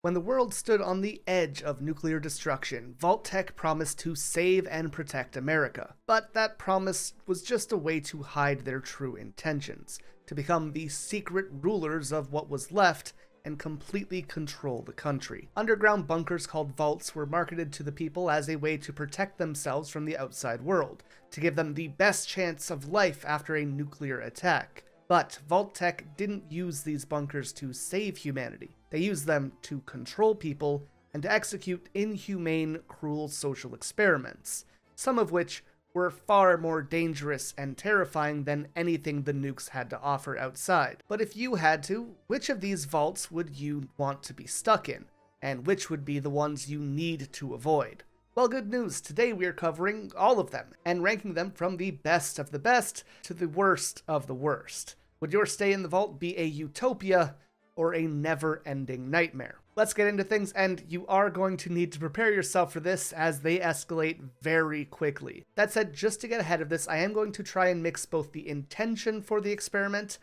When the world stood on the edge of nuclear destruction, Vault-Tec promised to save and protect America. But that promise was just a way to hide their true intentions, to become the secret rulers of what was left and completely control the country. Underground bunkers called vaults were marketed to the people as a way to protect themselves from the outside world, to give them the best chance of life after a nuclear attack. But Vault-Tec didn't use these bunkers to save humanity. They used them to control people and to execute inhumane, cruel social experiments, some of which were far more dangerous and terrifying than anything the nukes had to offer outside. But if you had to, which of these vaults would you want to be stuck in? And which would be the ones you need to avoid? Well, good news, today we are covering all of them, and ranking them from the best of the best to the worst of the worst. Would your stay in the vault be a utopia or a never-ending nightmare? Let's get into things, and you are going to need to prepare yourself for this as they escalate very quickly. That said, just to get ahead of this, I am going to try and mix both the intention for the experiment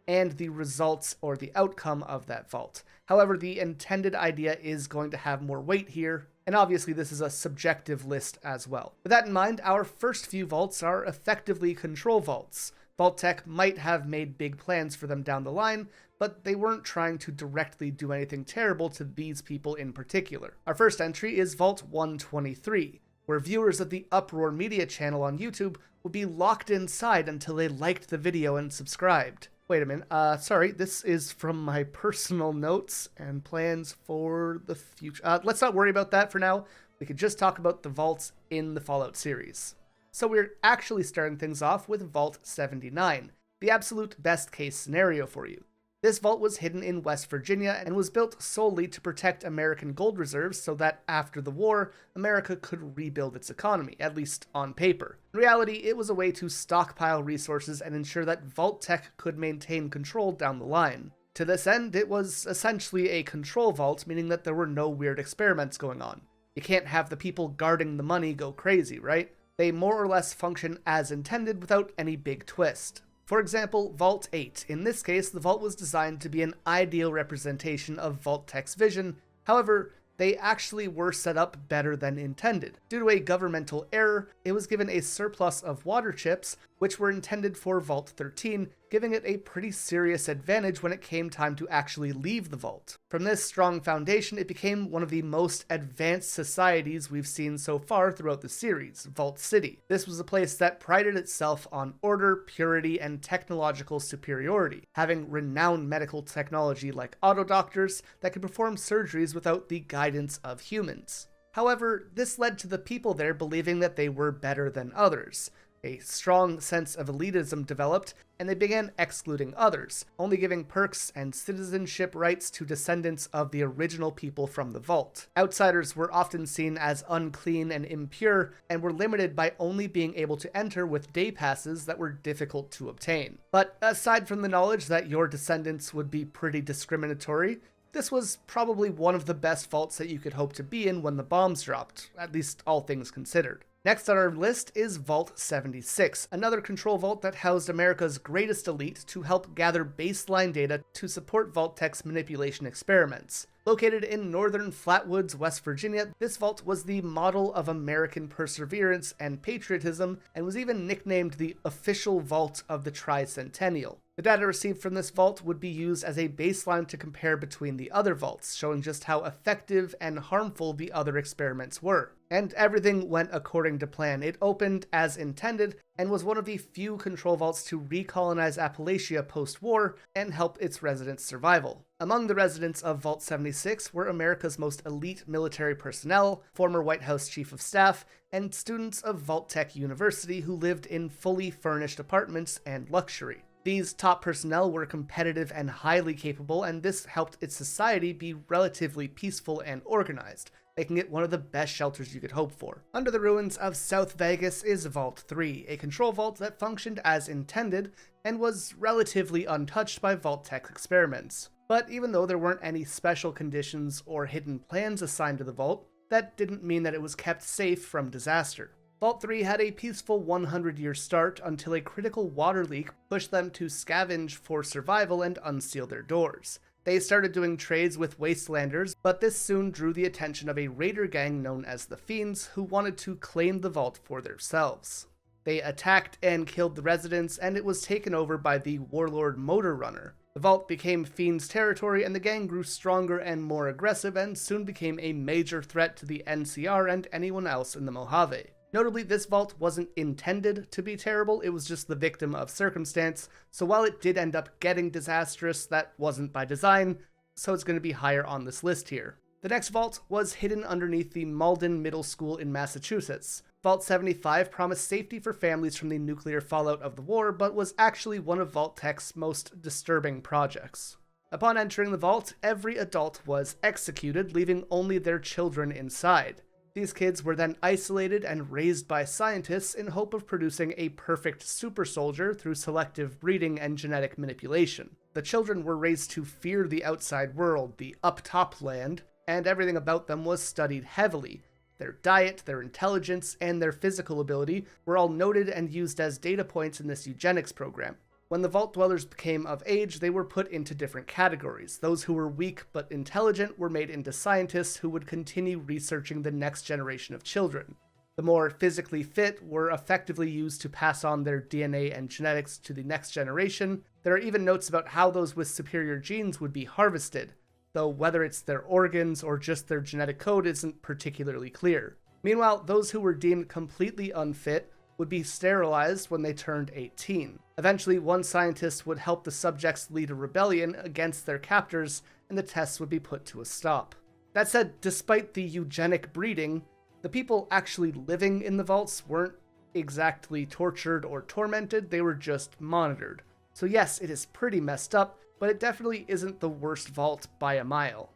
and the results or the outcome of that vault. However, the intended idea is going to have more weight here, and obviously this is a subjective list as well. With that in mind, our first few vaults are effectively control vaults. Vault-Tec might have made big plans for them down the line, but they weren't trying to directly do anything terrible to these people in particular. Our first entry is Vault 123, where viewers of the Uproar Media channel on YouTube would be locked inside until they liked the video and subscribed. Wait a minute, sorry, this is from my personal notes and plans for the future. Let's not worry about that for now. We could just talk about the vaults in the Fallout series. So we're actually starting things off with Vault 79, the absolute best case scenario for you. This vault was hidden in West Virginia and was built solely to protect American gold reserves so that after the war, America could rebuild its economy, at least on paper. In reality, it was a way to stockpile resources and ensure that Vault-Tec could maintain control down the line. To this end, it was essentially a control vault, meaning that there were no weird experiments going on. You can't have the people guarding the money go crazy, right? They more or less function as intended without any big twist. For example, Vault 8. In this case, the vault was designed to be an ideal representation of Vault-Tec's vision. However, they actually were set up better than intended. Due to a governmental error, it was given a surplus of water chips, which were intended for Vault 13, giving it a pretty serious advantage when it came time to actually leave the vault. From this strong foundation, it became one of the most advanced societies we've seen so far throughout the series, Vault City. This was a place that prided itself on order, purity, and technological superiority, having renowned medical technology like auto-doctors that could perform surgeries without the guidance of humans. However, this led to the people there believing that they were better than others. A strong sense of elitism developed, and they began excluding others, only giving perks and citizenship rights to descendants of the original people from the vault. Outsiders were often seen as unclean and impure, and were limited by only being able to enter with day passes that were difficult to obtain. But aside from the knowledge that your descendants would be pretty discriminatory, this was probably one of the best vaults that you could hope to be in when the bombs dropped, at least all things considered. Next on our list is Vault 76, another control vault that housed America's greatest elite to help gather baseline data to support Vault-Tec's manipulation experiments. Located in northern Flatwoods, West Virginia, this vault was the model of American perseverance and patriotism, and was even nicknamed the official vault of the Tricentennial. The data received from this vault would be used as a baseline to compare between the other vaults, showing just how effective and harmful the other experiments were. And everything went according to plan. It opened as intended, and was one of the few control vaults to recolonize Appalachia post-war and help its residents' survival. Among the residents of Vault 76 were America's most elite military personnel, former White House Chief of Staff, and students of Vault-Tec University who lived in fully furnished apartments and luxury. These top personnel were competitive and highly capable, and this helped its society be relatively peaceful and organized, making it one of the best shelters you could hope for. Under the ruins of South Vegas is Vault 3, a control vault that functioned as intended and was relatively untouched by Vault-Tec experiments. But even though there weren't any special conditions or hidden plans assigned to the vault, that didn't mean that it was kept safe from disaster. Vault 3 had a peaceful 100-year start until a critical water leak pushed them to scavenge for survival and unseal their doors. They started doing trades with Wastelanders, but this soon drew the attention of a raider gang known as the Fiends, who wanted to claim the vault for themselves. They attacked and killed the residents, and it was taken over by the warlord Motor Runner. The vault became Fiends' territory, and the gang grew stronger and more aggressive, and soon became a major threat to the NCR and anyone else in the Mojave. Notably, this vault wasn't intended to be terrible, it was just the victim of circumstance, so while it did end up getting disastrous, that wasn't by design, so it's going to be higher on this list here. The next vault was hidden underneath the Malden Middle School in Massachusetts. Vault 75 promised safety for families from the nuclear fallout of the war, but was actually one of Vault-Tec's most disturbing projects. Upon entering the vault, every adult was executed, leaving only their children inside. These kids were then isolated and raised by scientists in hope of producing a perfect super soldier through selective breeding and genetic manipulation. The children were raised to fear the outside world, the up-top land, and everything about them was studied heavily. Their diet, their intelligence, and their physical ability were all noted and used as data points in this eugenics program. When the Vault Dwellers became of age, they were put into different categories. Those who were weak but intelligent were made into scientists who would continue researching the next generation of children. The more physically fit were effectively used to pass on their DNA and genetics to the next generation. There are even notes about how those with superior genes would be harvested, though whether it's their organs or just their genetic code isn't particularly clear. Meanwhile, those who were deemed completely unfit would be sterilized when they turned 18. Eventually, one scientist would help the subjects lead a rebellion against their captors, and the tests would be put to a stop. That said, despite the eugenic breeding, the people actually living in the vaults weren't exactly tortured or tormented, they were just monitored. So yes, it is pretty messed up, but it definitely isn't the worst vault by a mile.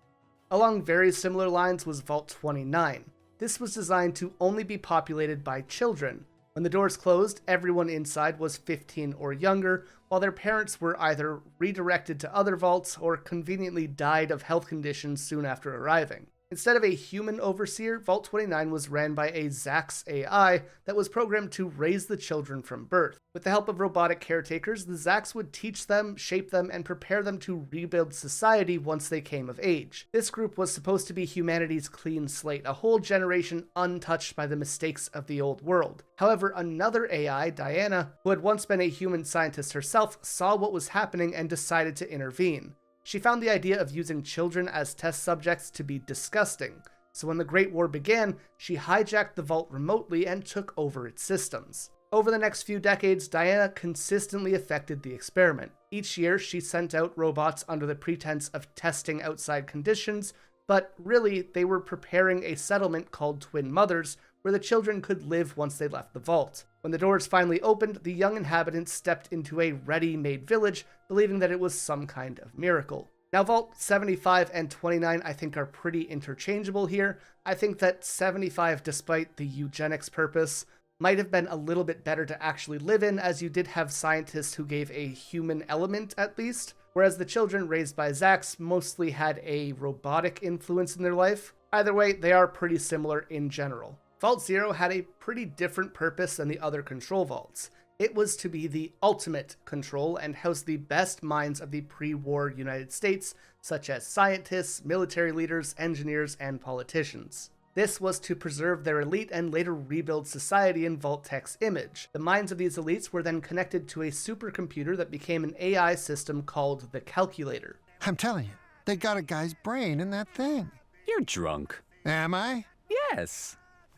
Along very similar lines was Vault 29. This was designed to only be populated by children. When the doors closed, everyone inside was 15 or younger, while their parents were either redirected to other vaults or conveniently died of health conditions soon after arriving. Instead of a human overseer, Vault 29 was ran by a Zax AI that was programmed to raise the children from birth. With the help of robotic caretakers, the Zax would teach them, shape them, and prepare them to rebuild society once they came of age. This group was supposed to be humanity's clean slate, a whole generation untouched by the mistakes of the old world. However, another AI, Diana, who had once been a human scientist herself, saw what was happening and decided to intervene. She found the idea of using children as test subjects to be disgusting, so when the Great War began, she hijacked the vault remotely and took over its systems. Over the next few decades, Diana consistently affected the experiment. Each year, she sent out robots under the pretense of testing outside conditions, but really, they were preparing a settlement called Twin Mothers, where the children could live once they left the vault. When the doors finally opened, the young inhabitants stepped into a ready-made village, believing that it was some kind of miracle. Now, Vault 75 and 29 I think are pretty interchangeable here. I think that 75, despite the eugenics purpose, might have been a little bit better to actually live in, as you did have scientists who gave a human element at least, whereas the children raised by Zax mostly had a robotic influence in their life. Either way, they are pretty similar in general. Vault Zero had a pretty different purpose than the other control vaults. It was to be the ultimate control and house the best minds of the pre-war United States, such as scientists, military leaders, engineers, and politicians. This was to preserve their elite and later rebuild society in Vault-Tec's image. The minds of these elites were then connected to a supercomputer that became an AI system called the Calculator. I'm telling you, they got a guy's brain in that thing. You're drunk. Am I? Yes.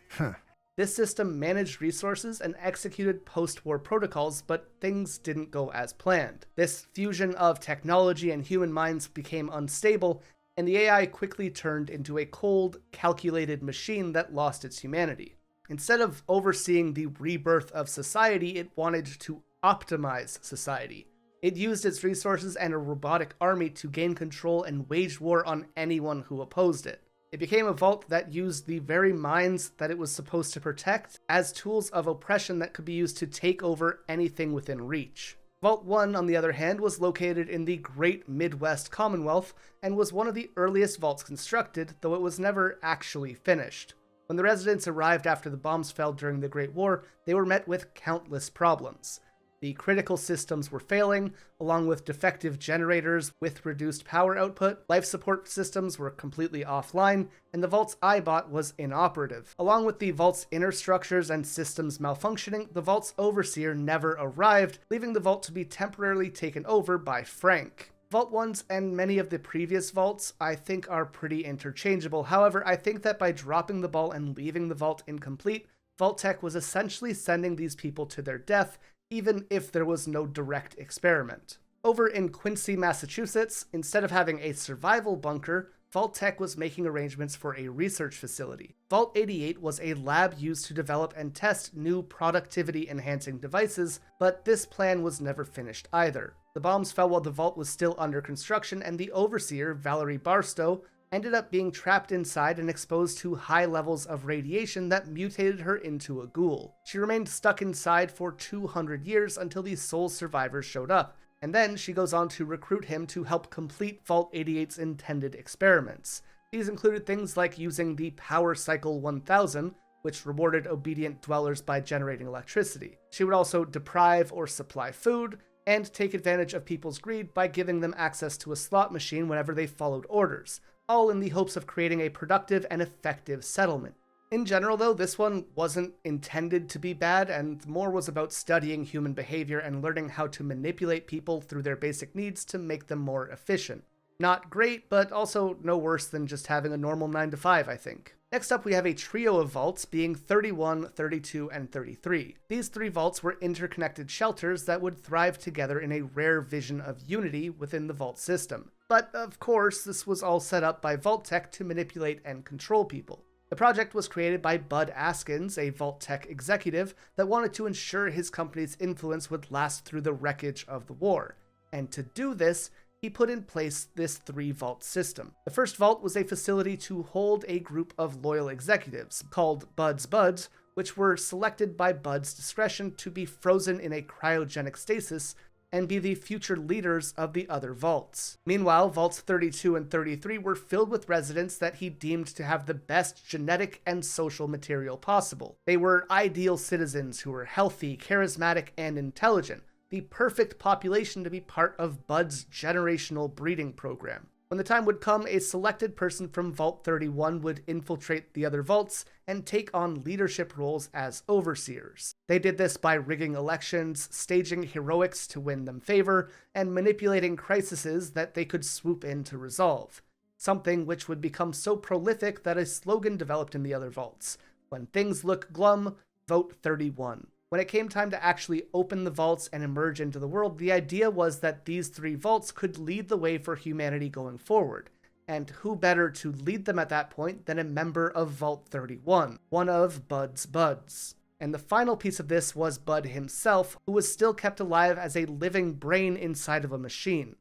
Huh. This system managed resources and executed post-war protocols, but things didn't go as planned. This fusion of technology and human minds became unstable, and the AI quickly turned into a cold, calculated machine that lost its humanity. Instead of overseeing the rebirth of society, it wanted to optimize society. It used its resources and a robotic army to gain control and wage war on anyone who opposed it. It became a vault that used the very minds that it was supposed to protect as tools of oppression that could be used to take over anything within reach. Vault 1, on the other hand, was located in the Great Midwest Commonwealth and was one of the earliest vaults constructed, though it was never actually finished. When the residents arrived after the bombs fell during the Great War, they were met with countless problems. The critical systems were failing, along with defective generators with reduced power output, life support systems were completely offline, and the Vault's Eyebot was inoperative. Along with the Vault's inner structures and systems malfunctioning, the Vault's Overseer never arrived, leaving the Vault to be temporarily taken over by Frank. Vault 1s and many of the previous Vaults I think are pretty interchangeable. However, I think that by dropping the ball and leaving the Vault incomplete, Vault-Tec was essentially sending these people to their death, even if there was no direct experiment. Over in Quincy, Massachusetts, instead of having a survival bunker, Vault-Tec was making arrangements for a research facility. Vault 88 was a lab used to develop and test new productivity-enhancing devices, but this plan was never finished either. The bombs fell while the Vault was still under construction, and the Overseer, Valerie Barstow, ended up being trapped inside and exposed to high levels of radiation that mutated her into a ghoul. She remained stuck inside for 200 years until the sole survivors showed up, and then she goes on to recruit him to help complete Vault 88's intended experiments. These included things like using the Power Cycle 1000, which rewarded obedient dwellers by generating electricity. She would also deprive or supply food, and take advantage of people's greed by giving them access to a slot machine whenever they followed orders, all in the hopes of creating a productive and effective settlement. In general, though, this one wasn't intended to be bad, and more was about studying human behavior and learning how to manipulate people through their basic needs to make them more efficient. Not great, but also no worse than just having a normal 9 to 5, I think. Next up, we have a trio of vaults, being 31, 32, and 33. These 3 vaults were interconnected shelters that would thrive together in a rare vision of unity within the vault system. But of course, this was all set up by Vault-Tec to manipulate and control people. The project was created by Bud Askins, a Vault-Tec executive that wanted to ensure his company's influence would last through the wreckage of the war. And to do this, he put in place this 3-vault system. The first vault was a facility to hold a group of loyal executives, called Bud's Buds, which were selected by Bud's discretion to be frozen in a cryogenic stasis and be the future leaders of the other vaults. Meanwhile, Vaults 32 and 33 were filled with residents that he deemed to have the best genetic and social material possible. They were ideal citizens who were healthy, charismatic, and intelligent, the perfect population to be part of Bud's generational breeding program. When the time would come, a selected person from Vault 31 would infiltrate the other vaults and take on leadership roles as overseers. They did this by rigging elections, staging heroics to win them favor, and manipulating crises that they could swoop in to resolve. Something which would become so prolific that a slogan developed in the other vaults: "When things look glum, vote 31." When it came time to actually open the vaults and emerge into the world, the idea was that these 3 vaults could lead the way for humanity going forward. And who better to lead them at that point than a member of Vault 31, one of Bud's Buds. And the final piece of this was Bud himself, who was still kept alive as a living brain inside of a machine.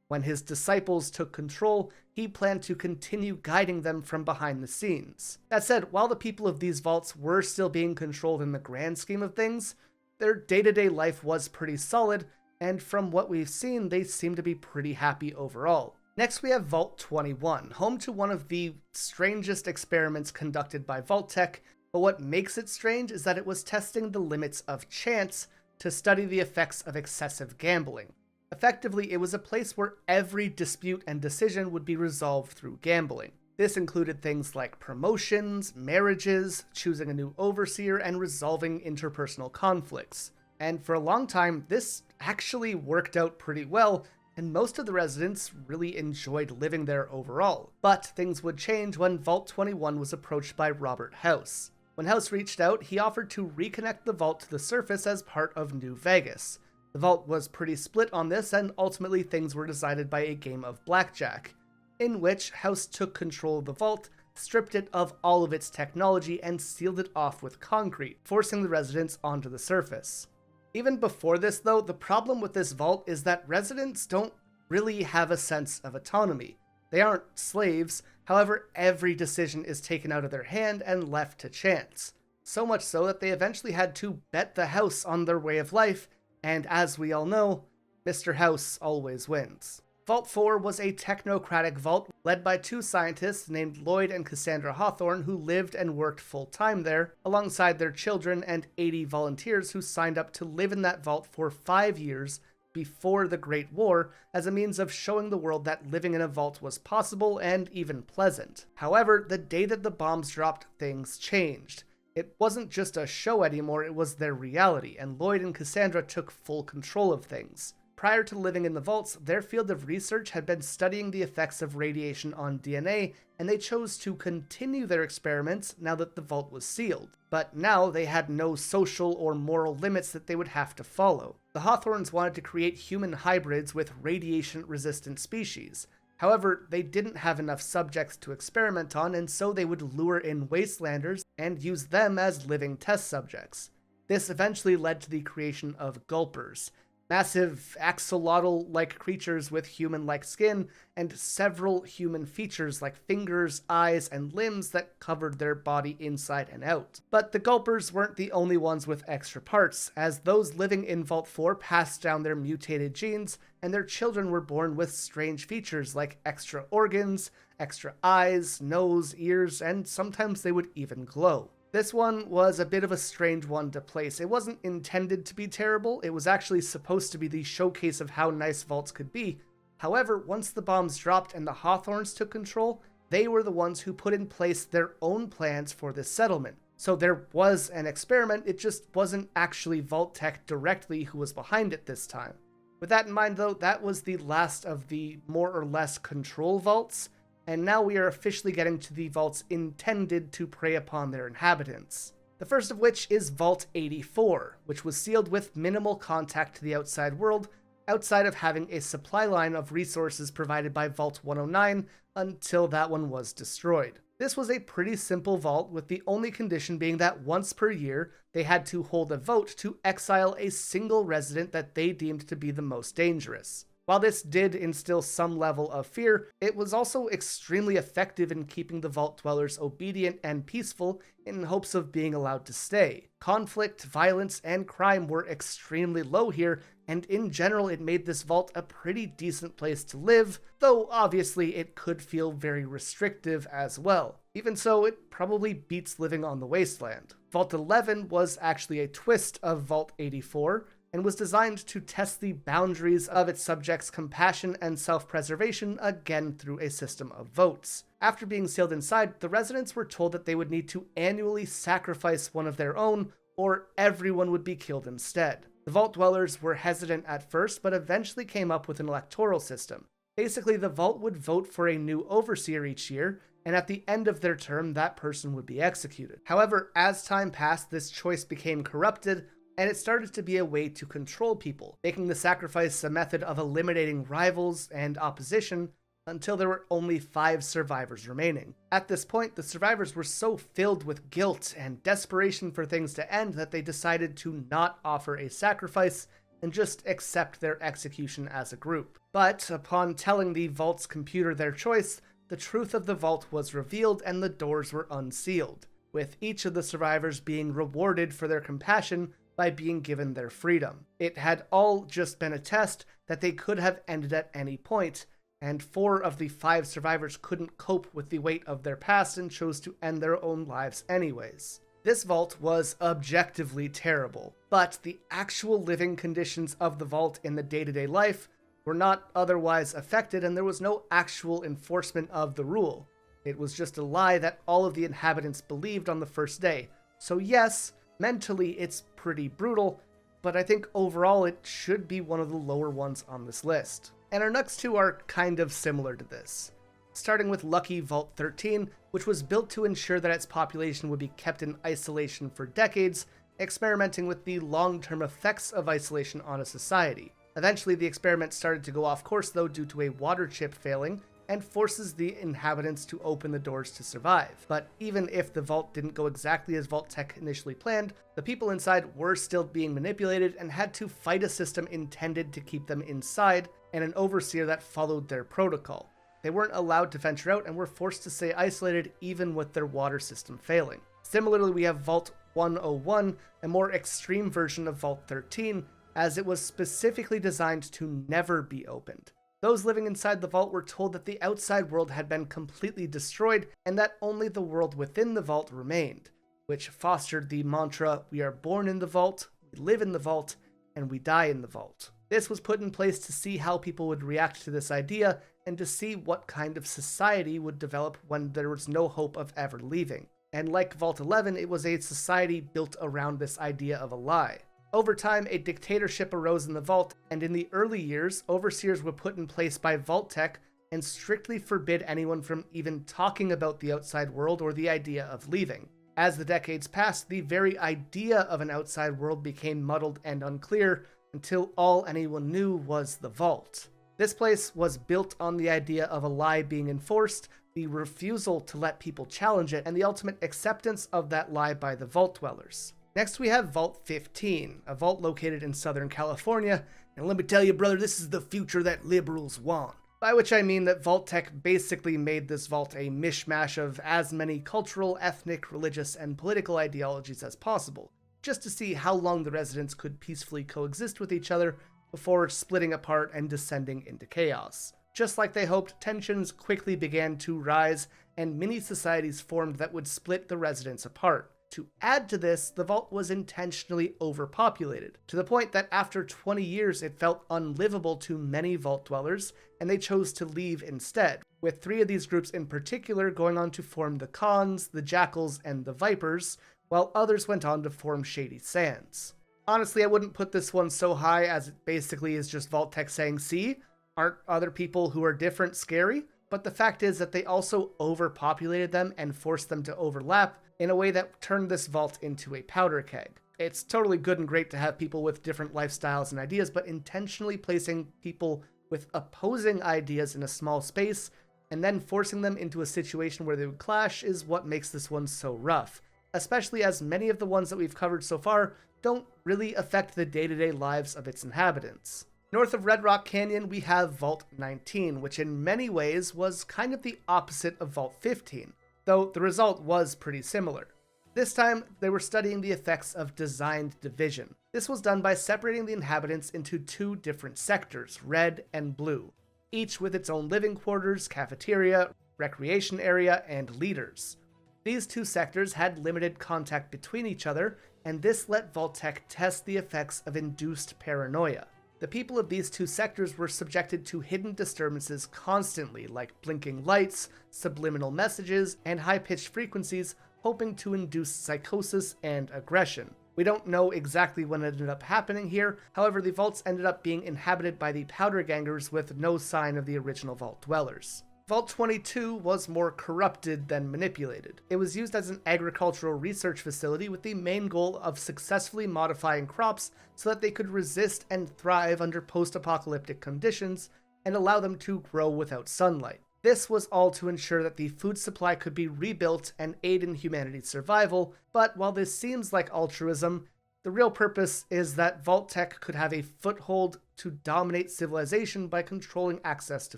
When his disciples took control, he planned to continue guiding them from behind the scenes. That said, while the people of these vaults were still being controlled in the grand scheme of things, their day-to-day life was pretty solid, and from what we've seen, they seem to be pretty happy overall. Next, we have Vault 21, home to one of the strangest experiments conducted by Vault-Tec, but what makes it strange is that it was testing the limits of chance to study the effects of excessive gambling. Effectively, it was a place where every dispute and decision would be resolved through gambling. This included things like promotions, marriages, choosing a new overseer, and resolving interpersonal conflicts. And for a long time, this actually worked out pretty well, and most of the residents really enjoyed living there overall. But things would change when Vault 21 was approached by Robert House. When House reached out, he offered to reconnect the vault to the surface as part of New Vegas. The vault was pretty split on this, and ultimately things were decided by a game of blackjack, in which House took control of the vault, stripped it of all of its technology, and sealed it off with concrete, forcing the residents onto the surface. Even before this, though, the problem with this vault is that residents don't really have a sense of autonomy. They aren't slaves, however, every decision is taken out of their hand and left to chance. So much so that they eventually had to bet the house on their way of life, and as we all know, Mr. House always wins. Vault 4 was a technocratic vault led by two scientists named Lloyd and Cassandra Hawthorne who lived and worked full-time there, alongside their children and 80 volunteers who signed up to live in that vault for 5 years before the Great War as a means of showing the world that living in a vault was possible and even pleasant. However, the day that the bombs dropped, things changed. It wasn't just a show anymore, it was their reality, and Lloyd and Cassandra took full control of things. Prior to living in the vaults, their field of research had been studying the effects of radiation on DNA, and they chose to continue their experiments now that the vault was sealed. But now they had no social or moral limits that they would have to follow. The Hawthornes wanted to create human hybrids with radiation-resistant species. However, they didn't have enough subjects to experiment on, and so they would lure in wastelanders and use them as living test subjects. This eventually led to the creation of Gulpers, massive axolotl-like creatures with human-like skin and several human features like fingers, eyes, and limbs that covered their body inside and out. But the Gulpers weren't the only ones with extra parts, as those living in Vault 4 passed down their mutated genes, and their children were born with strange features like extra organs, extra eyes, nose, ears, and sometimes they would even glow. This one was a bit of a strange one to place. It wasn't intended to be terrible, it was actually supposed to be the showcase of how nice vaults could be. However, once the bombs dropped and the Hawthornes took control, they were the ones who put in place their own plans for this settlement. So there was an experiment, it just wasn't actually Vault-Tec directly who was behind it this time. With that in mind though, that was the last of the more or less control vaults, and now we are officially getting to the vaults intended to prey upon their inhabitants. The first of which is Vault 84, which was sealed with minimal contact to the outside world, outside of having a supply line of resources provided by Vault 109 until that one was destroyed. This was a pretty simple vault, with the only condition being that once per year, they had to hold a vote to exile a single resident that they deemed to be the most dangerous. While this did instill some level of fear, it was also extremely effective in keeping the Vault Dwellers obedient and peaceful in hopes of being allowed to stay. Conflict, violence, and crime were extremely low here, and in general it made this vault a pretty decent place to live, though obviously it could feel very restrictive as well. Even so, it probably beats living on the wasteland. Vault 11 was actually a twist of Vault 84, and was designed to test the boundaries of its subjects' compassion and self-preservation again through a system of votes. After being sealed inside, the residents were told that they would need to annually sacrifice one of their own, or everyone would be killed instead. The Vault Dwellers were hesitant at first, but eventually came up with an electoral system. Basically, the Vault would vote for a new overseer each year, and at the end of their term, that person would be executed. However, as time passed, this choice became corrupted, and it started to be a way to control people, making the sacrifice a method of eliminating rivals and opposition until there were only 5 survivors remaining. At this point, the survivors were so filled with guilt and desperation for things to end that they decided to not offer a sacrifice and just accept their execution as a group. But upon telling the Vault's computer their choice, the truth of the Vault was revealed and the doors were unsealed, with each of the survivors being rewarded for their compassion by being given their freedom. It had all just been a test that they could have ended at any point, and 4 of the 5 survivors couldn't cope with the weight of their past and chose to end their own lives anyways. This vault was objectively terrible, but the actual living conditions of the vault in the day-to-day life were not otherwise affected, and there was no actual enforcement of the rule. It was just a lie that all of the inhabitants believed on the first day. So yes, mentally it's pretty brutal, but I think overall it should be one of the lower ones on this list. And our next 2 are kind of similar to this. Starting with Lucky Vault 13, which was built to ensure that its population would be kept in isolation for decades, experimenting with the long-term effects of isolation on a society. Eventually the experiment started to go off course though due to a water chip failing, and forces the inhabitants to open the doors to survive. But even if the vault didn't go exactly as Vault-Tec initially planned, the people inside were still being manipulated and had to fight a system intended to keep them inside and an overseer that followed their protocol. They weren't allowed to venture out and were forced to stay isolated even with their water system failing. Similarly, we have Vault 101, a more extreme version of Vault 13, as it was specifically designed to never be opened. Those living inside the vault were told that the outside world had been completely destroyed and that only the world within the vault remained, which fostered the mantra, "We are born in the vault, we live in the vault, and we die in the vault." This was put in place to see how people would react to this idea and to see what kind of society would develop when there was no hope of ever leaving. And like Vault 11, it was a society built around this idea of a lie. Over time, a dictatorship arose in the vault, and in the early years, overseers were put in place by Vault-Tec and strictly forbid anyone from even talking about the outside world or the idea of leaving. As the decades passed, the very idea of an outside world became muddled and unclear until all anyone knew was the vault. This place was built on the idea of a lie being enforced, the refusal to let people challenge it, and the ultimate acceptance of that lie by the vault dwellers. Next we have Vault 15, a vault located in Southern California, and let me tell you brother, this is the future that liberals want. By which I mean that Vault-Tec basically made this vault a mishmash of as many cultural, ethnic, religious, and political ideologies as possible, just to see how long the residents could peacefully coexist with each other before splitting apart and descending into chaos. Just like they hoped, tensions quickly began to rise, and mini-societies formed that would split the residents apart. To add to this, the vault was intentionally overpopulated, to the point that after 20 years it felt unlivable to many vault dwellers, and they chose to leave instead, with 3 of these groups in particular going on to form the Khans, the Jackals, and the Vipers, while others went on to form Shady Sands. Honestly, I wouldn't put this one so high, as it basically is just Vault-Tec saying, "See, aren't other people who are different scary?" But the fact is that they also overpopulated them and forced them to overlap in a way that turned this vault into a powder keg. It's totally good and great to have people with different lifestyles and ideas, but intentionally placing people with opposing ideas in a small space and then forcing them into a situation where they would clash is what makes this one so rough, especially as many of the ones that we've covered so far don't really affect the day-to-day lives of its inhabitants. North of Red Rock Canyon, we have Vault 19, which in many ways was kind of the opposite of Vault 15, though the result was pretty similar. This time, they were studying the effects of designed division. This was done by separating the inhabitants into 2 different sectors, red and blue, each with its own living quarters, cafeteria, recreation area, and leaders. These 2 sectors had limited contact between each other, and this let Vault-Tec test the effects of induced paranoia. The people of these 2 sectors were subjected to hidden disturbances constantly, like blinking lights, subliminal messages, and high-pitched frequencies, hoping to induce psychosis and aggression. We don't know exactly what ended up happening here, however the vaults ended up being inhabited by the powder gangers with no sign of the original vault dwellers. Vault 22 was more corrupted than manipulated. It was used as an agricultural research facility with the main goal of successfully modifying crops so that they could resist and thrive under post-apocalyptic conditions and allow them to grow without sunlight. This was all to ensure that the food supply could be rebuilt and aid in humanity's survival, but while this seems like altruism, the real purpose is that Vault-Tec could have a foothold to dominate civilization by controlling access to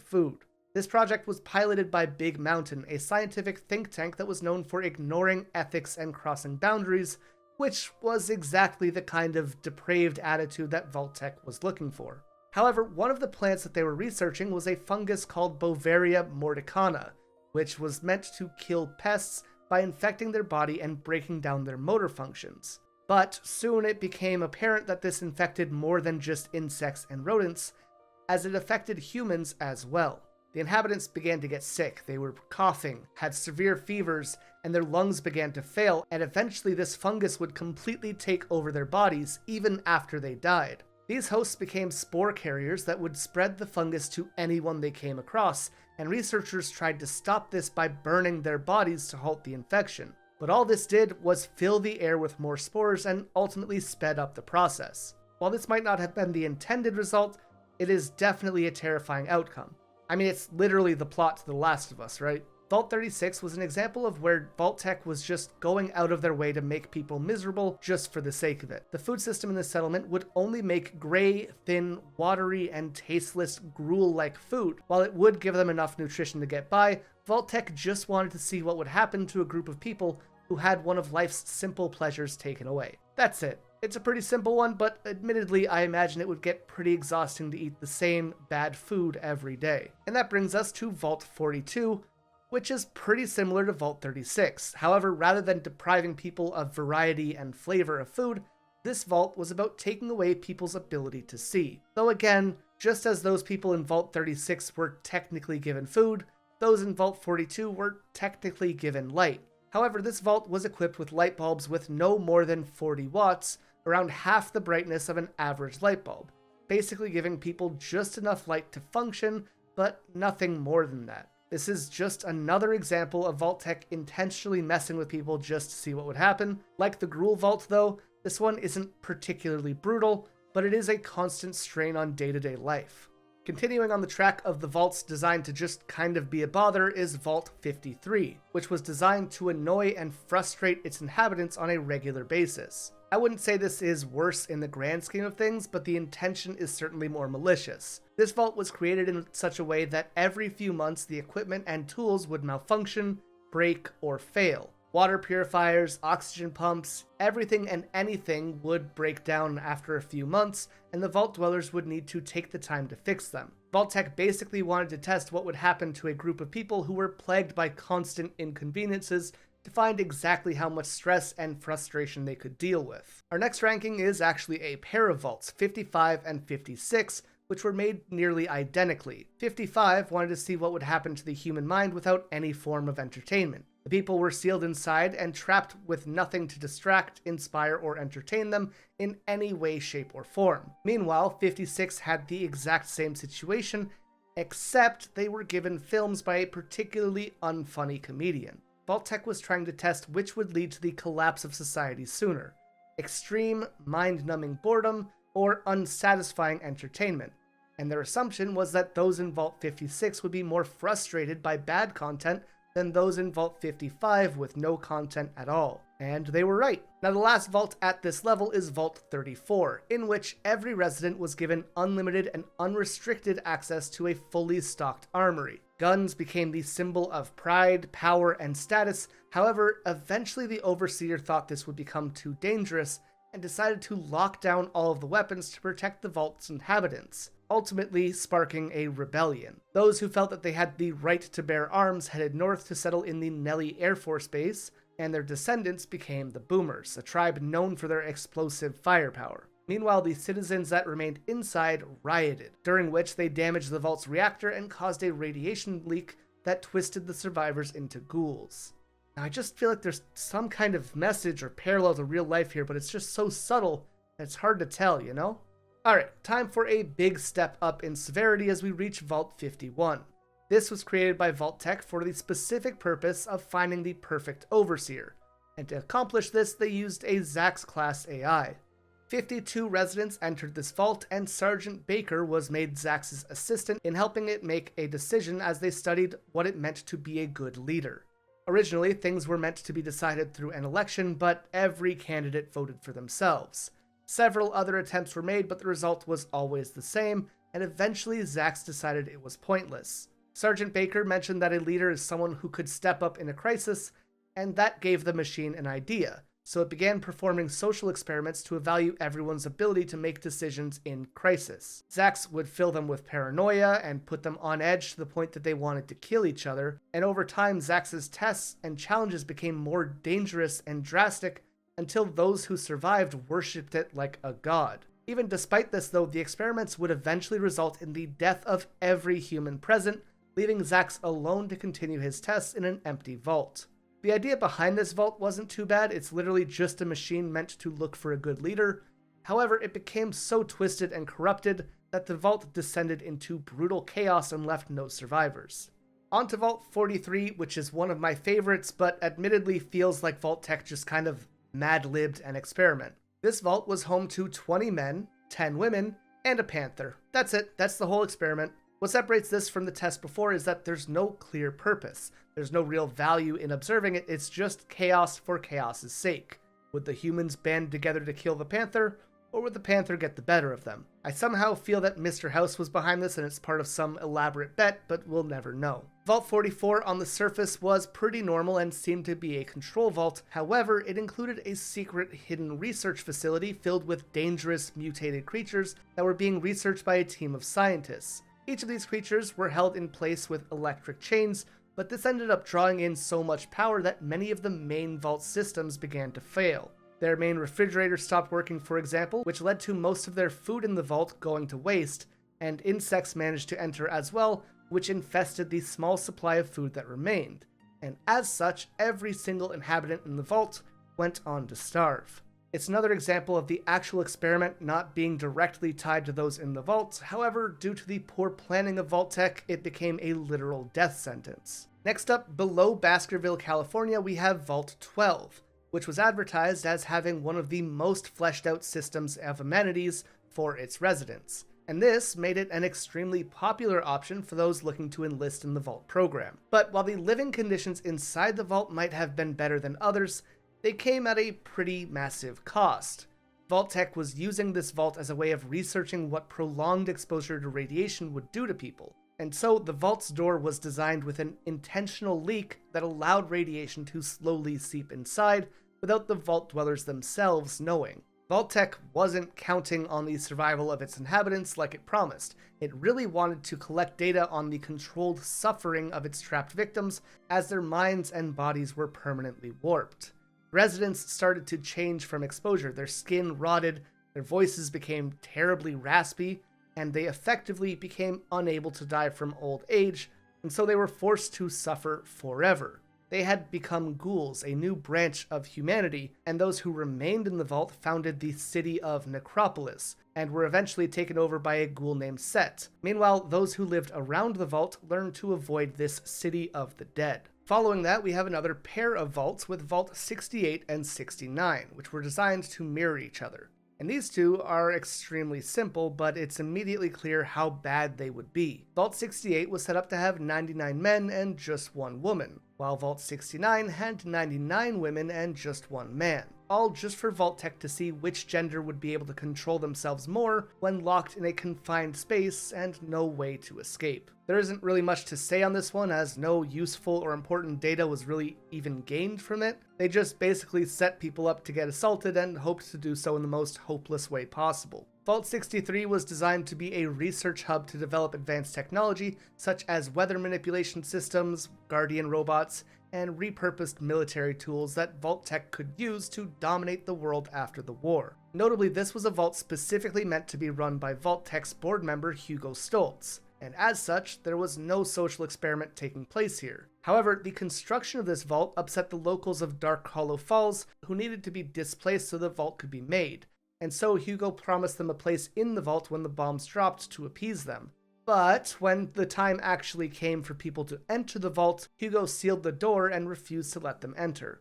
food. This project was piloted by Big Mountain, a scientific think tank that was known for ignoring ethics and crossing boundaries, which was exactly the kind of depraved attitude that Vault-Tec was looking for. However, one of the plants that they were researching was a fungus called Beauveria mordicana, which was meant to kill pests by infecting their body and breaking down their motor functions. But soon it became apparent that this infected more than just insects and rodents, as it affected humans as well. The inhabitants began to get sick, they were coughing, had severe fevers, and their lungs began to fail, and eventually this fungus would completely take over their bodies, even after they died. These hosts became spore carriers that would spread the fungus to anyone they came across, and researchers tried to stop this by burning their bodies to halt the infection. But all this did was fill the air with more spores and ultimately sped up the process. While this might not have been the intended result, it is definitely a terrifying outcome. I mean, it's literally the plot to The Last of Us, right? Vault 36 was an example of where Vault-Tec was just going out of their way to make people miserable just for the sake of it. The food system in the settlement would only make gray, thin, watery, and tasteless gruel-like food. While it would give them enough nutrition to get by, Vault-Tec just wanted to see what would happen to a group of people who had one of life's simple pleasures taken away. That's it. It's a pretty simple one, but admittedly I imagine it would get pretty exhausting to eat the same bad food every day. And that brings us to Vault 42, which is pretty similar to Vault 36. However, rather than depriving people of variety and flavor of food, this vault was about taking away people's ability to see. Though again, just as those people in Vault 36 were technically given food, those in Vault 42 were technically given light. However, this vault was equipped with light bulbs with no more than 40 watts, around half the brightness of an average light bulb, basically giving people just enough light to function, but nothing more than that. This is just another example of Vault-Tec intentionally messing with people just to see what would happen. Like the Gruul Vault though, this one isn't particularly brutal, but it is a constant strain on day-to-day life. Continuing on the track of the vaults designed to just kind of be a bother is Vault 53, which was designed to annoy and frustrate its inhabitants on a regular basis. I wouldn't say this is worse in the grand scheme of things, but the intention is certainly more malicious. This vault was created in such a way that every few months the equipment and tools would malfunction, break, or fail. Water purifiers, oxygen pumps, everything and anything would break down after a few months, and the vault dwellers would need to take the time to fix them. Vault-Tec basically wanted to test what would happen to a group of people who were plagued by constant inconveniences to find exactly how much stress and frustration they could deal with. Our next ranking is actually a pair of vaults, 55 and 56, which were made nearly identically. 55 wanted to see what would happen to the human mind without any form of entertainment. The people were sealed inside and trapped with nothing to distract, inspire, or entertain them in any way, shape, or form. Meanwhile, 56 had the exact same situation, except they were given films by a particularly unfunny comedian. Vault-Tec was trying to test which would lead to the collapse of society sooner: extreme, mind-numbing boredom, or unsatisfying entertainment. And their assumption was that those in Vault 56 would be more frustrated by bad content than those in Vault 55 with no content at all. And they were right. Now the last vault at this level is Vault 34, in which every resident was given unlimited and unrestricted access to a fully stocked armory. Guns became the symbol of pride, power, and status. However, eventually the Overseer thought this would become too dangerous and decided to lock down all of the weapons to protect the vault's inhabitants, ultimately sparking a rebellion. Those who felt that they had the right to bear arms headed north to settle in the Nelly Air Force Base, and their descendants became the Boomers, a tribe known for their explosive firepower. Meanwhile, the citizens that remained inside rioted, during which they damaged the vault's reactor and caused a radiation leak that twisted the survivors into ghouls. Now, I just feel like there's some kind of message or parallel to real life here, but it's just so subtle that it's hard to tell, you know? Alright, time for a big step up in severity as we reach Vault 51. This was created by Vault-Tec for the specific purpose of finding the perfect Overseer, and to accomplish this they used a Zax-class AI. 52 residents entered this vault, and Sergeant Baker was made Zax's assistant in helping it make a decision as they studied what it meant to be a good leader. Originally, things were meant to be decided through an election, but every candidate voted for themselves. Several other attempts were made, but the result was always the same, and eventually Zax decided it was pointless. Sergeant Baker mentioned that a leader is someone who could step up in a crisis, and that gave the machine an idea, so it began performing social experiments to evaluate everyone's ability to make decisions in crisis. Zax would fill them with paranoia and put them on edge to the point that they wanted to kill each other, and over time Zax's tests and challenges became more dangerous and drastic until those who survived worshipped it like a god. Even despite this though, the experiments would eventually result in the death of every human present, leaving Zax alone to continue his tests in an empty vault. The idea behind this vault wasn't too bad, it's literally just a machine meant to look for a good leader. However, it became so twisted and corrupted that the vault descended into brutal chaos and left no survivors. On to Vault 43, which is one of my favorites, but admittedly feels like Vault-Tec just kind of mad-libbed an experiment. This vault was home to 20 men, 10 women, and a panther. That's it, that's the whole experiment. What separates this from the test before is that there's no clear purpose. There's no real value in observing it, it's just chaos for chaos's sake. Would the humans band together to kill the panther, or would the Panther get the better of them? I somehow feel that Mr. House was behind this and it's part of some elaborate bet, but we'll never know. Vault 44 on the surface was pretty normal and seemed to be a control vault. However, it included a secret hidden research facility filled with dangerous mutated creatures that were being researched by a team of scientists. Each of these creatures were held in place with electric chains, but this ended up drawing in so much power that many of the main vault systems began to fail. Their main refrigerator stopped working, for example, which led to most of their food in the vault going to waste, and insects managed to enter as well, which infested the small supply of food that remained. And as such, every single inhabitant in the vault went on to starve. It's another example of the actual experiment not being directly tied to those in the vault. However, due to the poor planning of Vault-Tec, it became a literal death sentence. Next up, below Baskerville, California, we have Vault 12, which was advertised as having one of the most fleshed out systems of amenities for its residents. And this made it an extremely popular option for those looking to enlist in the Vault program. But while the living conditions inside the Vault might have been better than others, they came at a pretty massive cost. Vault-Tec was using this vault as a way of researching what prolonged exposure to radiation would do to people. And so the vault's door was designed with an intentional leak that allowed radiation to slowly seep inside without the vault dwellers themselves knowing. Vault-Tec wasn't counting on the survival of its inhabitants like it promised. It really wanted to collect data on the controlled suffering of its trapped victims as their minds and bodies were permanently warped. Residents started to change from exposure. Their skin rotted, their voices became terribly raspy, and they effectively became unable to die from old age, and so they were forced to suffer forever. They had become ghouls, a new branch of humanity, and those who remained in the vault founded the city of Necropolis, and were eventually taken over by a ghoul named Set. Meanwhile, those who lived around the vault learned to avoid this city of the dead. Following that, we have another pair of vaults with Vault 68 and 69, which were designed to mirror each other. And these two are extremely simple, but it's immediately clear how bad they would be. Vault 68 was set up to have 99 men and just 1 woman, while Vault 69 had 99 women and just 1 man. All just for Vault-Tec to see which gender would be able to control themselves more when locked in a confined space and no way to escape. There isn't really much to say on this one, as no useful or important data was really even gained from it. They just basically set people up to get assaulted and hoped to do so in the most hopeless way possible. Vault 63 was designed to be a research hub to develop advanced technology such as weather manipulation systems, guardian robots, and repurposed military tools that Vault-Tec could use to dominate the world after the war. Notably, this was a vault specifically meant to be run by Vault-Tec's board member Hugo Stoltz, and as such, there was no social experiment taking place here. However, the construction of this vault upset the locals of Dark Hollow Falls, who needed to be displaced so the vault could be made, and so Hugo promised them a place in the vault when the bombs dropped to appease them. But when the time actually came for people to enter the vault, Hugo sealed the door and refused to let them enter.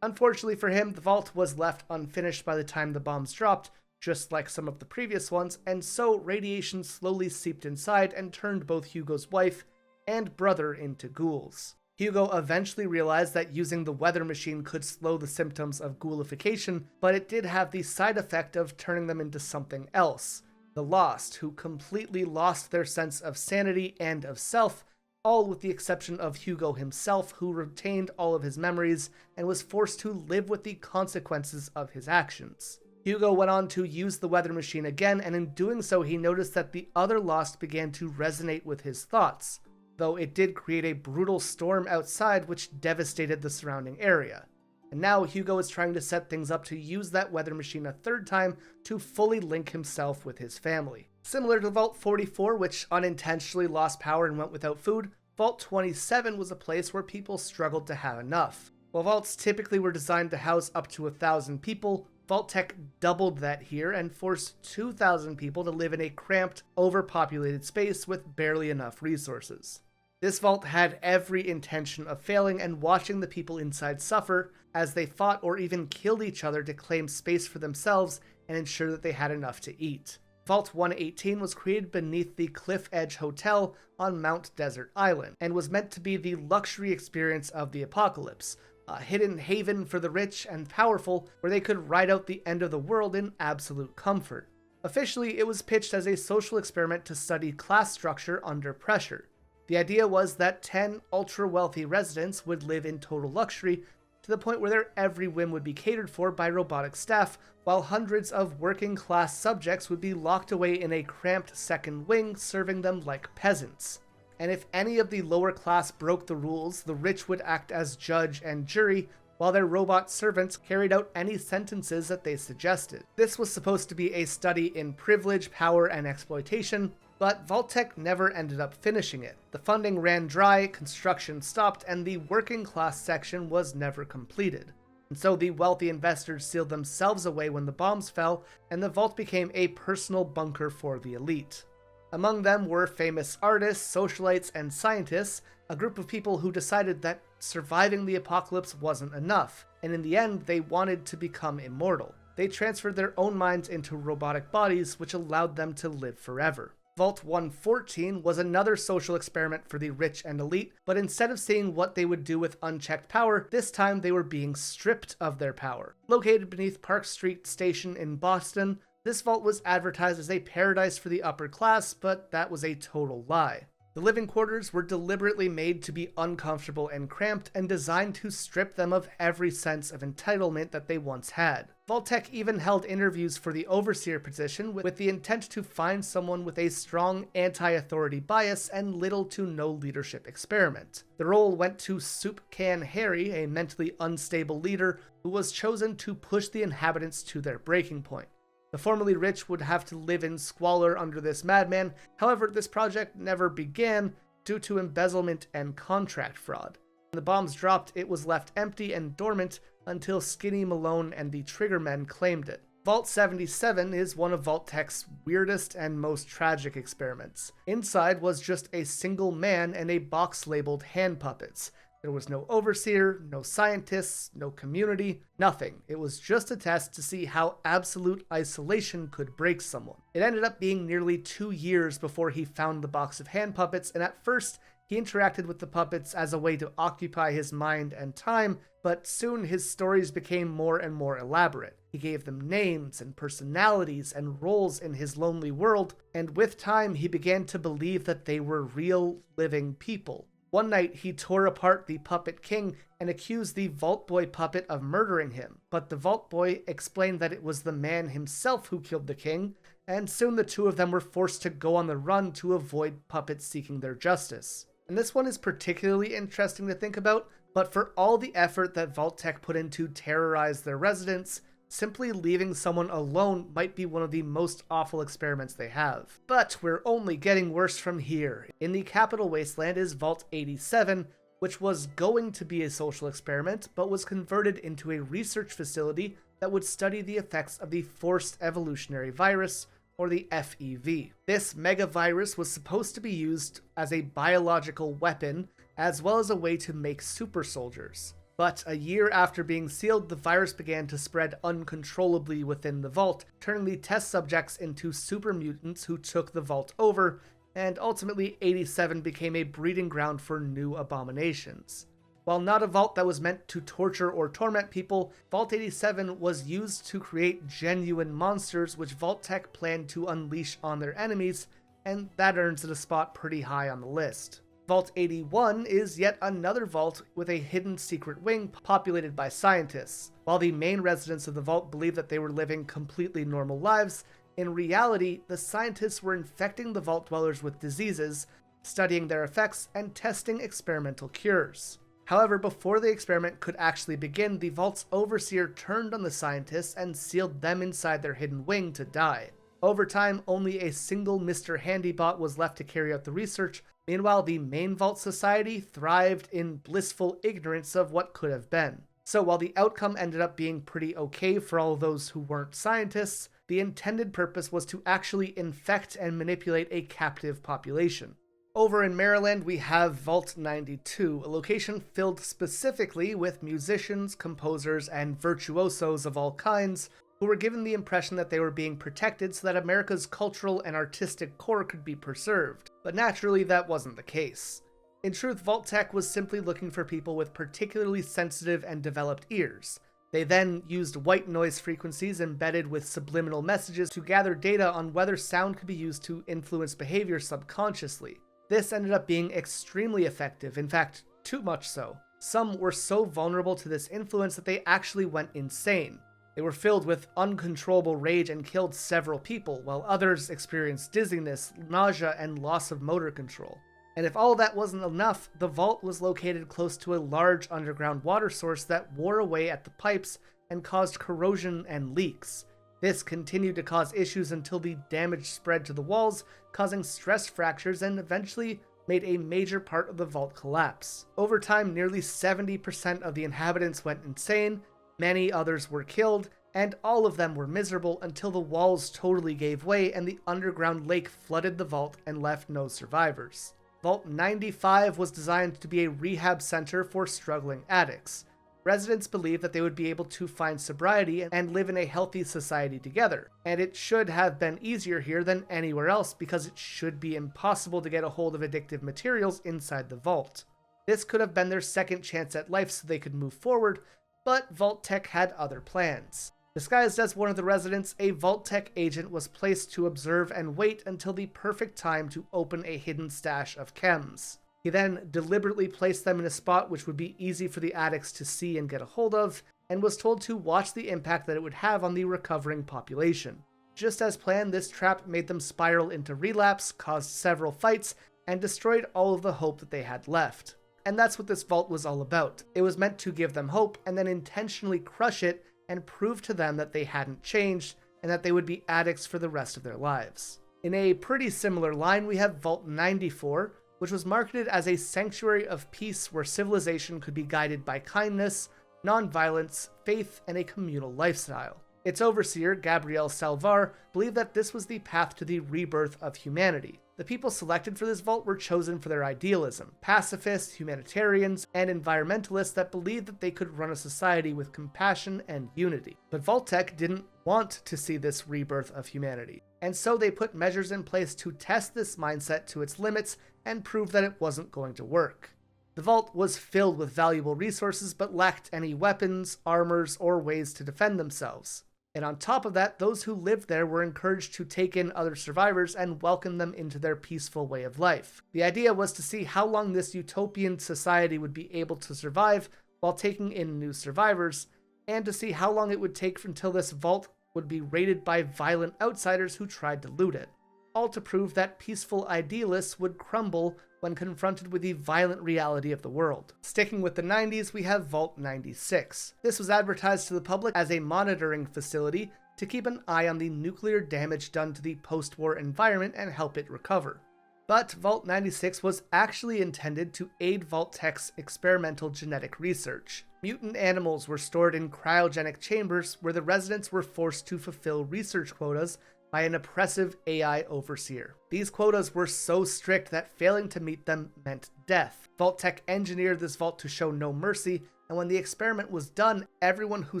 Unfortunately for him, the vault was left unfinished by the time the bombs dropped, just like some of the previous ones, and so radiation slowly seeped inside and turned both Hugo's wife and brother into ghouls. Hugo eventually realized that using the weather machine could slow the symptoms of ghoulification, but it did have the side effect of turning them into something else. The Lost, who completely lost their sense of sanity and of self, all with the exception of Hugo himself, who retained all of his memories and was forced to live with the consequences of his actions. Hugo went on to use the weather machine again, and in doing so he noticed that the other Lost began to resonate with his thoughts, though it did create a brutal storm outside which devastated the surrounding area. And now Hugo is trying to set things up to use that weather machine a third time to fully link himself with his family. Similar to Vault 44, which unintentionally lost power and went without food, Vault 27 was a place where people struggled to have enough. While vaults typically were designed to house up to 1,000 people, Vault-Tec doubled that here and forced 2,000 people to live in a cramped, overpopulated space with barely enough resources. This vault had every intention of failing and watching the people inside suffer as they fought or even killed each other to claim space for themselves and ensure that they had enough to eat. Vault 118 was created beneath the Cliff Edge Hotel on Mount Desert Island and was meant to be the luxury experience of the apocalypse, a hidden haven for the rich and powerful where they could ride out the end of the world in absolute comfort. Officially, it was pitched as a social experiment to study class structure under pressure. The idea was that 10 ultra-wealthy residents would live in total luxury to the point where their every whim would be catered for by robotic staff, while hundreds of working-class subjects would be locked away in a cramped second wing, serving them like peasants. And if any of the lower class broke the rules, the rich would act as judge and jury, while their robot servants carried out any sentences that they suggested. This was supposed to be a study in privilege, power, and exploitation, but Vault-Tec never ended up finishing it. The funding ran dry, construction stopped, and the working class section was never completed. And so the wealthy investors sealed themselves away when the bombs fell, and the vault became a personal bunker for the elite. Among them were famous artists, socialites, and scientists, a group of people who decided that surviving the apocalypse wasn't enough, and in the end they wanted to become immortal. They transferred their own minds into robotic bodies, which allowed them to live forever. Vault 114 was another social experiment for the rich and elite, but instead of seeing what they would do with unchecked power, this time they were being stripped of their power. Located beneath Park Street Station in Boston, this vault was advertised as a paradise for the upper class, but that was a total lie. The living quarters were deliberately made to be uncomfortable and cramped and designed to strip them of every sense of entitlement that they once had. Vault-Tec even held interviews for the overseer position with the intent to find someone with a strong anti-authority bias and little to no leadership experiment. The role went to Soup Can Harry, a mentally unstable leader who was chosen to push the inhabitants to their breaking point. The formerly rich would have to live in squalor under this madman. However, this project never began due to embezzlement and contract fraud. When the bombs dropped, it was left empty and dormant until Skinny Malone and the Triggermen claimed it. Vault 77 is one of Vault-Tec's weirdest and most tragic experiments. Inside was just a single man and a box labeled hand puppets. There was no overseer, no scientists, no community, nothing. It was just a test to see how absolute isolation could break someone. It ended up being nearly 2 years before he found the box of hand puppets, and at first, he interacted with the puppets as a way to occupy his mind and time, but soon his stories became more and more elaborate. He gave them names and personalities and roles in his lonely world, and with time, he began to believe that they were real, living people. One night, he tore apart the Puppet King and accused the Vault Boy puppet of murdering him, but the Vault Boy explained that it was the man himself who killed the king, and soon the two of them were forced to go on the run to avoid puppets seeking their justice. And this one is particularly interesting to think about, but for all the effort that Vault-Tec put in to terrorize their residents, simply leaving someone alone might be one of the most awful experiments they have. But we're only getting worse from here. In the Capital Wasteland is Vault 87, which was going to be a social experiment, but was converted into a research facility that would study the effects of the Forced Evolutionary Virus, or the FEV. This megavirus was supposed to be used as a biological weapon, as well as a way to make super soldiers. But a year after being sealed, the virus began to spread uncontrollably within the vault, turning the test subjects into super mutants who took the vault over, and ultimately 87 became a breeding ground for new abominations. While not a vault that was meant to torture or torment people, Vault 87 was used to create genuine monsters which Vault-Tec planned to unleash on their enemies, and that earns it a spot pretty high on the list. Vault 81 is yet another vault with a hidden secret wing populated by scientists. While the main residents of the vault believed that they were living completely normal lives, in reality, the scientists were infecting the vault dwellers with diseases, studying their effects, and testing experimental cures. However, before the experiment could actually begin, the vault's overseer turned on the scientists and sealed them inside their hidden wing to die. Over time, only a single Mr. Handybot was left to carry out the research. Meanwhile, the main Vault Society thrived in blissful ignorance of what could have been. So while the outcome ended up being pretty okay for all those who weren't scientists, the intended purpose was to actually infect and manipulate a captive population. Over in Maryland, we have Vault 92, a location filled specifically with musicians, composers, and virtuosos of all kinds, who were given the impression that they were being protected so that America's cultural and artistic core could be preserved. But naturally, that wasn't the case. In truth, Vault-Tec was simply looking for people with particularly sensitive and developed ears. They then used white noise frequencies embedded with subliminal messages to gather data on whether sound could be used to influence behavior subconsciously. This ended up being extremely effective, in fact, too much so. Some were so vulnerable to this influence that they actually went insane. They were filled with uncontrollable rage and killed several people, while others experienced dizziness, nausea, and loss of motor control. And if all that wasn't enough, the vault was located close to a large underground water source that wore away at the pipes and caused corrosion and leaks. This continued to cause issues until the damage spread to the walls, causing stress fractures and eventually made a major part of the vault collapse. Over time, nearly 70% of the inhabitants went insane, many others were killed, and all of them were miserable until the walls totally gave way and the underground lake flooded the vault and left no survivors. Vault 95 was designed to be a rehab center for struggling addicts. Residents believed that they would be able to find sobriety and live in a healthy society together, and it should have been easier here than anywhere else because it should be impossible to get a hold of addictive materials inside the vault. This could have been their second chance at life so they could move forward, but Vault-Tec had other plans. Disguised as one of the residents, a Vault-Tec agent was placed to observe and wait until the perfect time to open a hidden stash of chems. He then deliberately placed them in a spot which would be easy for the addicts to see and get a hold of, and was told to watch the impact that it would have on the recovering population. Just as planned, this trap made them spiral into relapse, caused several fights, and destroyed all of the hope that they had left. And that's what this vault was all about. It was meant to give them hope and then intentionally crush it and prove to them that they hadn't changed and that they would be addicts for the rest of their lives. In a pretty similar line, we have Vault 94, which was marketed as a sanctuary of peace where civilization could be guided by kindness, non-violence, faith, and a communal lifestyle. Its overseer, Gabriel Salvar, believed that this was the path to the rebirth of humanity. The people selected for this vault were chosen for their idealism: pacifists, humanitarians, and environmentalists that believed that they could run a society with compassion and unity. But Vault-Tec didn't want to see this rebirth of humanity, and so they put measures in place to test this mindset to its limits and prove that it wasn't going to work. The vault was filled with valuable resources but lacked any weapons, armors, or ways to defend themselves. And on top of that, those who lived there were encouraged to take in other survivors and welcome them into their peaceful way of life. The idea was to see how long this utopian society would be able to survive while taking in new survivors, and to see how long it would take until this vault would be raided by violent outsiders who tried to loot it. All to prove that peaceful idealists would crumble when confronted with the violent reality of the world. Sticking with the 90s, we have Vault 96. This was advertised to the public as a monitoring facility to keep an eye on the nuclear damage done to the post-war environment and help it recover. But Vault 96 was actually intended to aid Vault-Tec's experimental genetic research. Mutant animals were stored in cryogenic chambers where the residents were forced to fulfill research quotas by an oppressive AI overseer. These quotas were so strict that failing to meet them meant death. Vault-Tec engineered this vault to show no mercy, and when the experiment was done, everyone who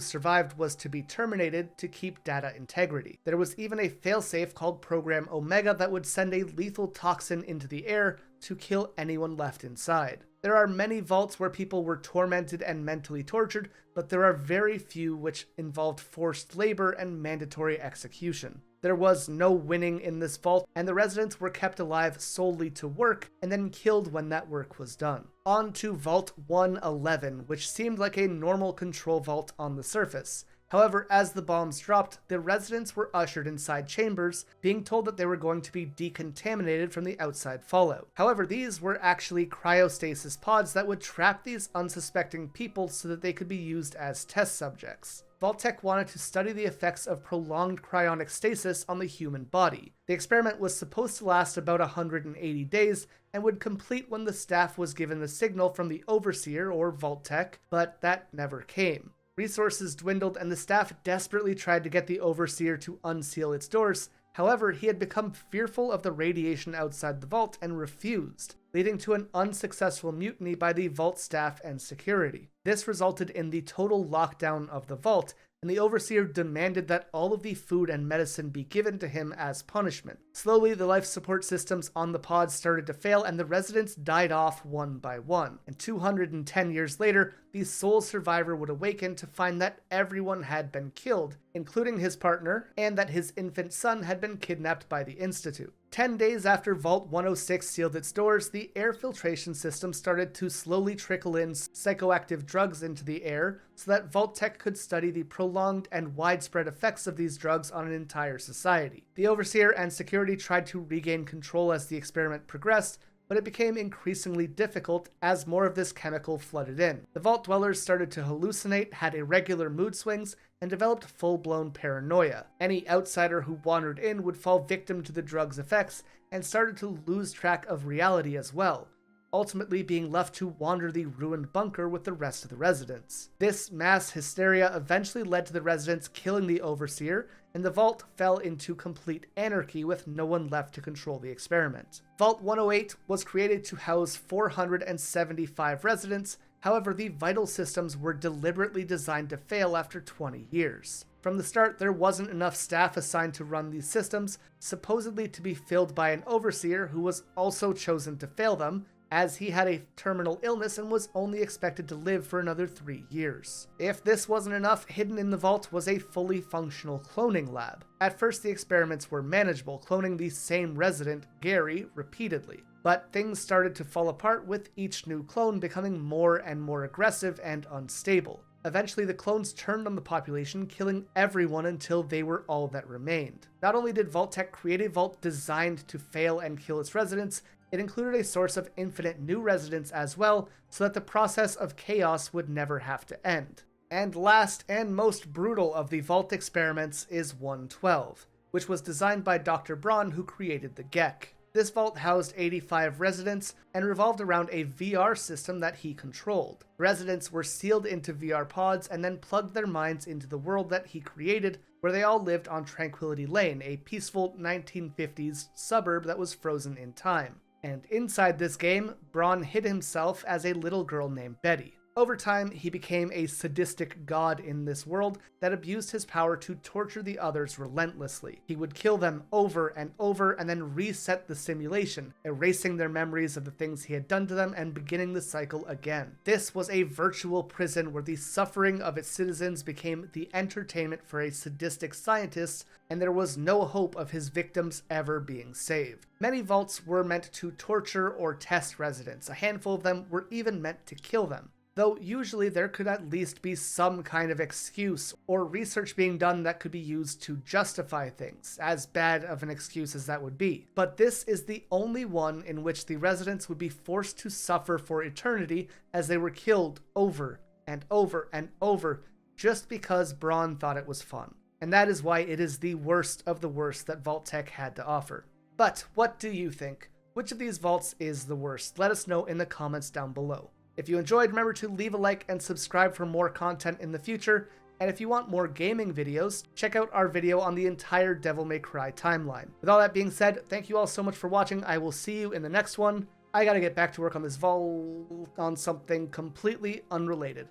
survived was to be terminated to keep data integrity. There was even a failsafe called Program Omega that would send a lethal toxin into the air to kill anyone left inside. There are many vaults where people were tormented and mentally tortured, but there are very few which involved forced labor and mandatory execution. There was no winning in this vault, and the residents were kept alive solely to work, and then killed when that work was done. On to Vault 111, which seemed like a normal control vault on the surface. However, as the bombs dropped, the residents were ushered inside chambers, being told that they were going to be decontaminated from the outside fallout. However, these were actually cryostasis pods that would trap these unsuspecting people so that they could be used as test subjects. Vault-Tec wanted to study the effects of prolonged cryonic stasis on the human body. The experiment was supposed to last about 180 days and would complete when the staff was given the signal from the overseer or Vault-Tec, but that never came. Resources dwindled and the staff desperately tried to get the overseer to unseal its doors. However, he had become fearful of the radiation outside the vault and refused, leading to an unsuccessful mutiny by the vault staff and security. This resulted in the total lockdown of the vault, and the Overseer demanded that all of the food and medicine be given to him as punishment. Slowly, the life support systems on the pods started to fail, and the residents died off one by one. And 210 years later, the sole survivor would awaken to find that everyone had been killed, including his partner, and that his infant son had been kidnapped by the Institute. 10 days after Vault 106 sealed its doors, the air filtration system started to slowly trickle in psychoactive drugs into the air so that Vault-Tec could study the prolonged and widespread effects of these drugs on an entire society. The Overseer and security tried to regain control as the experiment progressed, but it became increasingly difficult as more of this chemical flooded in. The Vault Dwellers started to hallucinate, had irregular mood swings, and developed full-blown paranoia. Any outsider who wandered in would fall victim to the drug's effects and started to lose track of reality as well, ultimately being left to wander the ruined bunker with the rest of the residents. This mass hysteria eventually led to the residents killing the Overseer, and the Vault fell into complete anarchy with no one left to control the experiment. Vault 108 was created to house 475 residents. However, the vital systems were deliberately designed to fail after 20 years. From the start, there wasn't enough staff assigned to run these systems, supposedly to be filled by an Overseer who was also chosen to fail them, as he had a terminal illness and was only expected to live for another 3 years. If this wasn't enough, hidden in the vault was a fully functional cloning lab. At first, the experiments were manageable, cloning the same resident, Gary, repeatedly. But things started to fall apart, with each new clone becoming more and more aggressive and unstable. Eventually, the clones turned on the population, killing everyone until they were all that remained. Not only did Vault-Tec create a vault designed to fail and kill its residents, it included a source of infinite new residents as well, so that the process of chaos would never have to end. And last and most brutal of the Vault experiments is 112, which was designed by Dr. Braun, who created the Gek. This vault housed 85 residents and revolved around a VR system that he controlled. Residents were sealed into VR pods and then plugged their minds into the world that he created, where they all lived on Tranquility Lane, a peaceful 1950s suburb that was frozen in time. And inside this game, Braun hid himself as a little girl named Betty. Over time, he became a sadistic god in this world that abused his power to torture the others relentlessly. He would kill them over and over and then reset the simulation, erasing their memories of the things he had done to them and beginning the cycle again. This was a virtual prison where the suffering of its citizens became the entertainment for a sadistic scientist, and there was no hope of his victims ever being saved. Many vaults were meant to torture or test residents. A handful of them were even meant to kill them, though usually there could at least be some kind of excuse or research being done that could be used to justify things, as bad of an excuse as that would be. But this is the only one in which the residents would be forced to suffer for eternity as they were killed over and over and over just because Braun thought it was fun. And that is why it is the worst of the worst that Vault-Tec had to offer. But what do you think? Which of these vaults is the worst? Let us know in the comments down below. If you enjoyed, remember to leave a like and subscribe for more content in the future. And if you want more gaming videos, check out our video on the entire Devil May Cry timeline. With all that being said, thank you all so much for watching. I will see you in the next one. I gotta get back to work on this vault on something completely unrelated.